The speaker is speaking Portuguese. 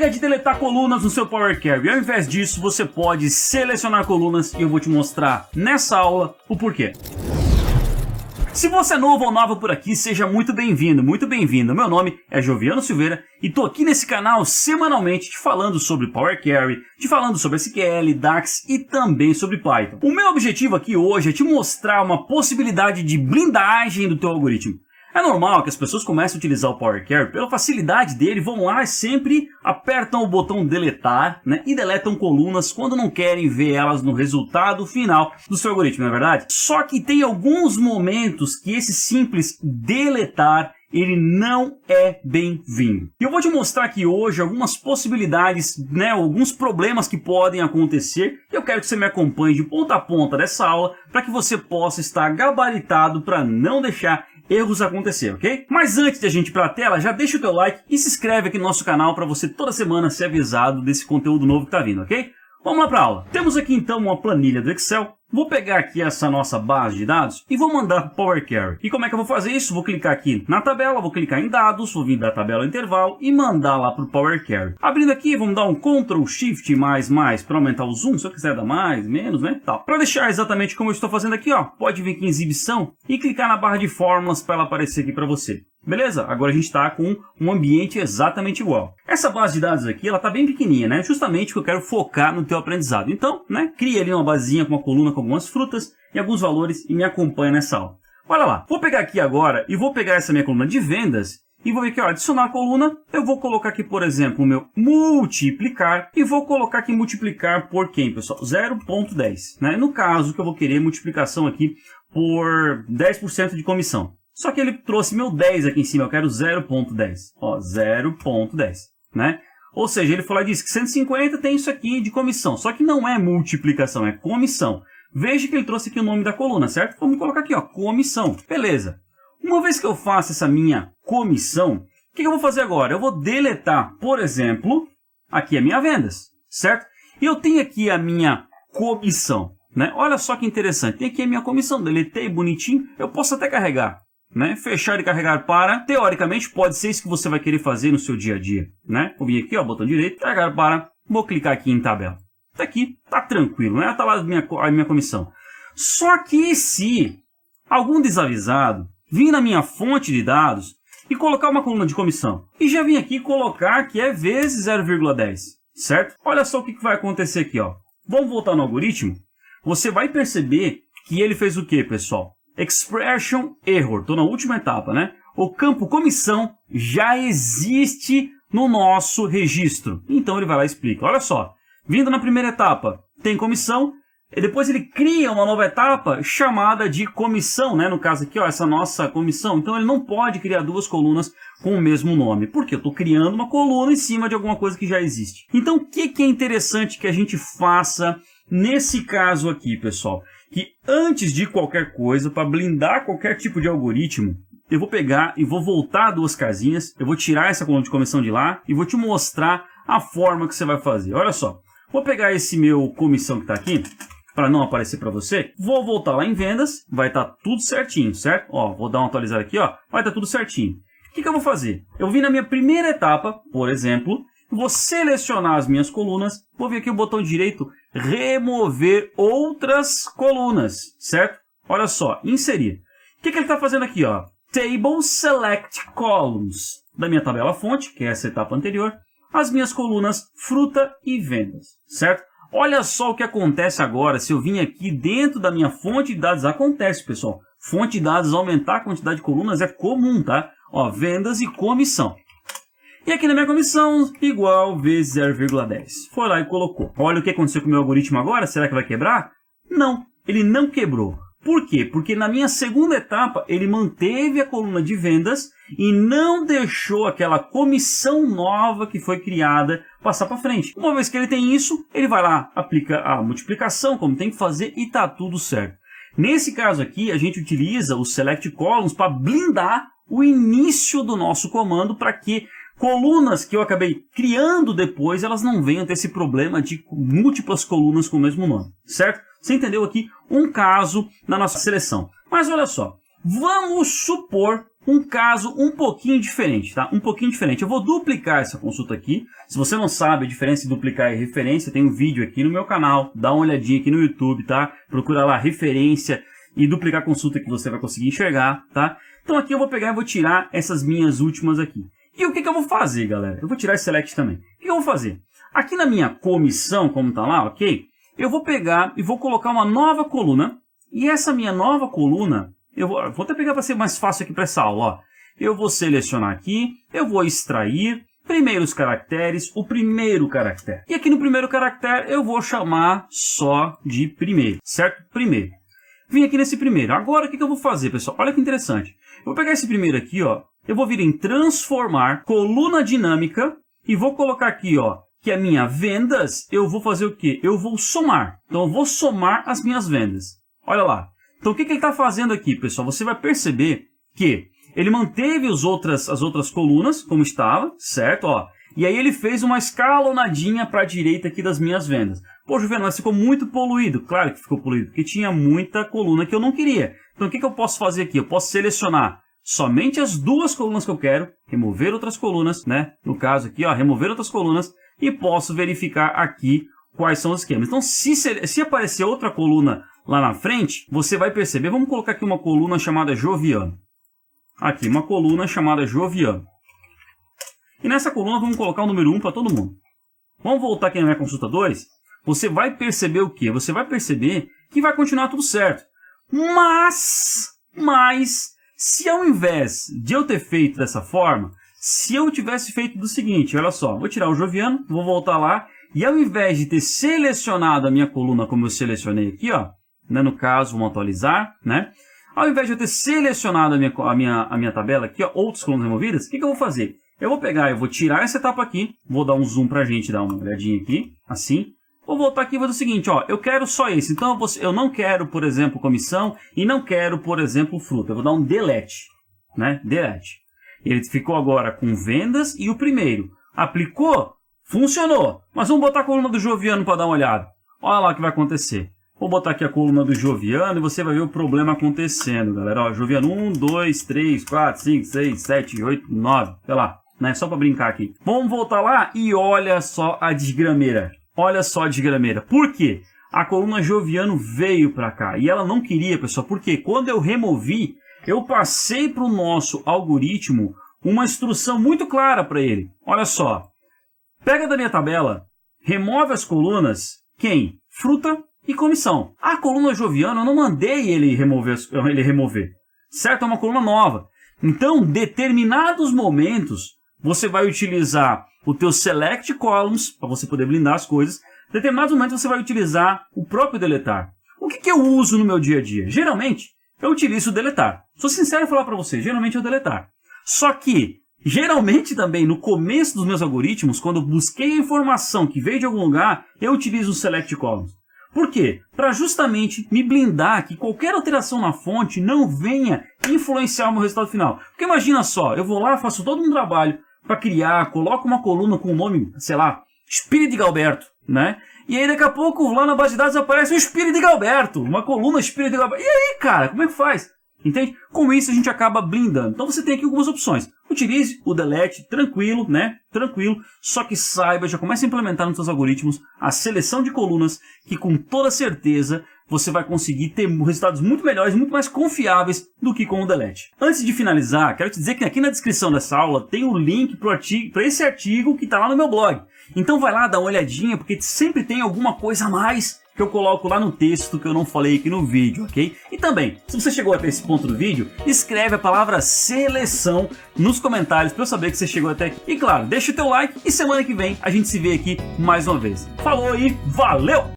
Chega de deletar colunas no seu Power Query. Ao invés disso, você pode selecionar colunas e eu vou te mostrar nessa aula o porquê. Se você é novo ou nova por aqui, seja muito bem-vindo, muito bem-vindo. Meu nome é Joviano Silveira e tô aqui nesse canal semanalmente te falando sobre Power Query, te falando sobre SQL, DAX e também sobre Python. O meu objetivo aqui hoje é te mostrar uma possibilidade de blindagem do teu algoritmo. É normal que as pessoas comecem a utilizar o Power Query pela facilidade dele, vão lá e sempre apertam o botão deletar, né, e deletam colunas quando não querem ver elas no resultado final do seu algoritmo, não é verdade? Só que tem alguns momentos que esse simples deletar ele não é bem-vindo. E eu vou te mostrar aqui hoje algumas possibilidades, né, alguns problemas que podem acontecer. E eu quero que você me acompanhe de ponta a ponta dessa aula para que você possa estar gabaritado para não deixar erros acontecer, ok? Mas antes de a gente ir para a tela, já deixa o teu like e se inscreve aqui no nosso canal para você toda semana ser avisado desse conteúdo novo que está vindo, ok? Vamos lá para a aula. Temos aqui então uma planilha do Excel. Vou pegar aqui essa nossa base de dados e vou mandar para o Power Query. E como é que eu vou fazer isso? Vou clicar aqui na tabela, vou clicar em dados, vou vir da tabela intervalo e mandar lá para o Power Query. Abrindo aqui, vamos dar um Ctrl Shift mais para aumentar o zoom, se eu quiser dar mais, menos, né? Tal. Para deixar exatamente como eu estou fazendo aqui, ó, pode vir aqui em exibição e clicar na barra de fórmulas para ela aparecer aqui para você. Beleza? Agora a gente está com um ambiente exatamente igual. Essa base de dados aqui, ela está bem pequenininha, né? Justamente porque eu quero focar no teu aprendizado. Então, né? Cria ali uma basezinha com uma coluna com algumas frutas e alguns valores e me acompanha nessa aula. Olha lá, vou pegar aqui agora e vou pegar essa minha coluna de vendas e vou ver aqui, ó, adicionar a coluna. Eu vou colocar aqui, por exemplo, o meu multiplicar e vou colocar aqui multiplicar por quem, pessoal? 0,10, né? No caso que eu vou querer multiplicação aqui por 10% de comissão. Só que ele trouxe meu 10 aqui em cima, eu quero 0,10, ó, 0,10, né? Ou seja, ele falou e disse que 150 tem isso aqui de comissão, só que não é multiplicação, é comissão. Veja que ele trouxe aqui o nome da coluna, certo? Vamos colocar aqui, ó, comissão, beleza. Uma vez que eu faço essa minha comissão, o que eu vou fazer agora? Eu vou deletar, por exemplo, aqui a minha vendas, certo? E eu tenho aqui a minha comissão, né? Olha só que interessante, tem aqui a minha comissão, deletei bonitinho, eu posso até carregar. Né? Fechar e carregar para, teoricamente pode ser isso que você vai querer fazer no seu dia a dia, né? Vou vir aqui, ó, botão direito, carregar para, vou clicar aqui em tabela. Tá aqui, tá tranquilo, né? Tá lá a minha comissão. Só que se algum desavisado vir na minha fonte de dados e colocar uma coluna de comissão e já vim aqui colocar que é vezes 0,10, certo? Olha só o que vai acontecer aqui, ó. Vamos voltar no algoritmo. Você vai perceber que ele fez o que, pessoal? Expression Error, estou na última etapa, né? O campo comissão já existe no nosso registro. Então ele vai lá e explica. Olha só, vindo na primeira etapa, tem comissão, e depois ele cria uma nova etapa chamada de comissão, né? No caso aqui, ó, essa nossa comissão. Então ele não pode criar duas colunas com o mesmo nome, porque eu estou criando uma coluna em cima de alguma coisa que já existe. Então o que é interessante que a gente faça nesse caso aqui, pessoal? Que antes de qualquer coisa, para blindar qualquer tipo de algoritmo, eu vou pegar e vou voltar duas casinhas, eu vou tirar essa coluna de comissão de lá e vou te mostrar a forma que você vai fazer. Olha só, vou pegar esse meu comissão que está aqui, para não aparecer para você, vou voltar lá em vendas, vai estar tudo certinho, certo? Ó, vou dar uma atualizada aqui, ó, vai estar tudo certinho. O que eu vou fazer? Eu vim na minha primeira etapa, por exemplo, vou selecionar as minhas colunas, vou vir aqui o botão direito, remover outras colunas, certo? Olha só, inserir. O que ele está fazendo aqui, ó? Table Select Columns. Da minha tabela fonte, que é essa etapa anterior, as minhas colunas fruta e vendas, certo? Olha só o que acontece agora, se eu vim aqui dentro da minha fonte de dados, acontece, pessoal. Fonte de dados, aumentar a quantidade de colunas é comum, tá? Ó, vendas e comissão. E aqui na minha comissão, igual vezes 0,10. Foi lá e colocou. Olha o que aconteceu com o meu algoritmo agora. Será que vai quebrar? Não, ele não quebrou. Por quê? Porque na minha segunda etapa, ele manteve a coluna de vendas e não deixou aquela comissão nova que foi criada passar para frente. Uma vez que ele tem isso, ele vai lá, aplica a multiplicação, como tem que fazer, e tá tudo certo. Nesse caso aqui, a gente utiliza o Select Columns para blindar o início do nosso comando para que colunas que eu acabei criando depois, elas não venham ter esse problema de múltiplas colunas com o mesmo nome, certo? Você entendeu aqui um caso na nossa seleção. Mas olha só, vamos supor um caso um pouquinho diferente, tá? Um pouquinho diferente. Eu vou duplicar essa consulta aqui. Se você não sabe a diferença de duplicar e referência, tem um vídeo aqui no meu canal. Dá uma olhadinha aqui no YouTube, tá? Procura lá referência e duplicar consulta que você vai conseguir enxergar, tá? Então aqui eu vou pegar e vou tirar essas minhas últimas aqui. E o que eu vou fazer, galera? Eu vou tirar esse select também. O que eu vou fazer? Aqui na minha comissão, como tá lá, ok? Eu vou pegar e vou colocar uma nova coluna. E essa minha nova coluna, eu vou até pegar para ser mais fácil aqui para essa aula, ó. Eu vou selecionar aqui, eu vou extrair primeiros caracteres, o primeiro caractere. E aqui no primeiro caractere eu vou chamar só de primeiro, certo? Primeiro. Vim aqui nesse primeiro. Agora o que eu vou fazer, pessoal? Olha que interessante. Eu vou pegar esse primeiro aqui, ó. Eu vou vir em transformar, coluna dinâmica, e vou colocar aqui, ó, que a minha vendas, eu vou fazer o quê? Eu vou somar. Então eu vou somar as minhas vendas. Olha lá. Então o que ele está fazendo aqui, pessoal? Você vai perceber que ele manteve as outras colunas como estava, certo? Ó, e aí ele fez uma escalonadinha para a direita aqui das minhas vendas. Pô, Juvenal, mas ficou muito poluído. Claro que ficou poluído, porque tinha muita coluna que eu não queria. Então o que eu posso fazer aqui? Eu posso selecionar somente as duas colunas que eu quero, remover outras colunas, né? No caso aqui, ó, remover outras colunas, e posso verificar aqui quais são os esquemas. Então se aparecer outra coluna lá na frente, você vai perceber, vamos colocar aqui uma coluna chamada Joviano. Aqui, uma coluna chamada Joviano. E nessa coluna vamos colocar o número 1 para todo mundo. Vamos voltar aqui na minha consulta 2. Você vai perceber o quê? Você vai perceber que vai continuar tudo certo. Mas, se ao invés de eu ter feito dessa forma, se eu tivesse feito do seguinte, olha só, vou tirar o Joviano, vou voltar lá, e ao invés de ter selecionado a minha coluna como eu selecionei aqui, ó, né, no caso, vamos atualizar, né? Ao invés de eu ter selecionado a minha tabela aqui, ó, outras colunas removidas, o que eu vou fazer? Eu vou pegar, eu vou tirar essa etapa aqui, vou dar um zoom pra gente dar uma olhadinha aqui, assim. Vou voltar aqui e vou fazer o seguinte, ó, eu quero só esse. Então eu não quero, por exemplo, comissão e não quero, por exemplo, fruta. Eu vou dar um delete, né? Delete. Ele ficou agora com vendas e o primeiro. Aplicou? Funcionou. Mas vamos botar a coluna do Joviano para dar uma olhada. Olha lá o que vai acontecer. Vou botar aqui a coluna do Joviano e você vai ver o problema acontecendo, galera. Ó, Joviano 1, 2, 3, 4, 5, 6, 7, 8, 9. Sei lá, né? Só para brincar aqui. Vamos voltar lá e olha só a desgrameira. Olha só a desgrameira. Por quê? A coluna Joviano veio para cá. E ela não queria, pessoal. Porque quando eu removi, eu passei para o nosso algoritmo uma instrução muito clara para ele. Olha só. Pega da minha tabela, remove as colunas, quem? Fruta e comissão. A coluna Joviano, eu não mandei ele remover. Certo? É uma coluna nova. Então, determinados momentos, você vai utilizar o teu select columns, para você poder blindar as coisas. Em determinados momentos, você vai utilizar o próprio deletar. O que eu uso no meu dia a dia? Geralmente, eu utilizo o deletar. Sou sincero em falar para você, geralmente é o deletar. Só que, geralmente também, no começo dos meus algoritmos, quando eu busquei a informação que veio de algum lugar, eu utilizo o select columns. Por quê? Para justamente me blindar que qualquer alteração na fonte não venha influenciar o meu resultado final. Porque imagina só, eu vou lá, faço todo um trabalho para criar, coloco uma coluna com o nome, sei lá, Espírito de Galberto, né? E aí daqui a pouco lá na base de dados aparece o Espírito de Galberto, uma coluna Espírito de Galberto. E aí, cara, como é que faz? Entende? Com isso a gente acaba blindando. Então você tem aqui algumas opções. Utilize o delete, tranquilo, né? Tranquilo. Só que saiba, já comece a implementar nos seus algoritmos a seleção de colunas que com toda certeza você vai conseguir ter resultados muito melhores, muito mais confiáveis do que com o delete. Antes de finalizar, quero te dizer que aqui na descrição dessa aula tem o link para esse artigo que está lá no meu blog. Então vai lá, dá uma olhadinha, porque sempre tem alguma coisa a mais que eu coloco lá no texto que eu não falei aqui no vídeo, ok? E também, se você chegou até esse ponto do vídeo, escreve a palavra seleção nos comentários para eu saber que você chegou até aqui. E claro, deixa o teu like e semana que vem a gente se vê aqui mais uma vez. Falou e valeu!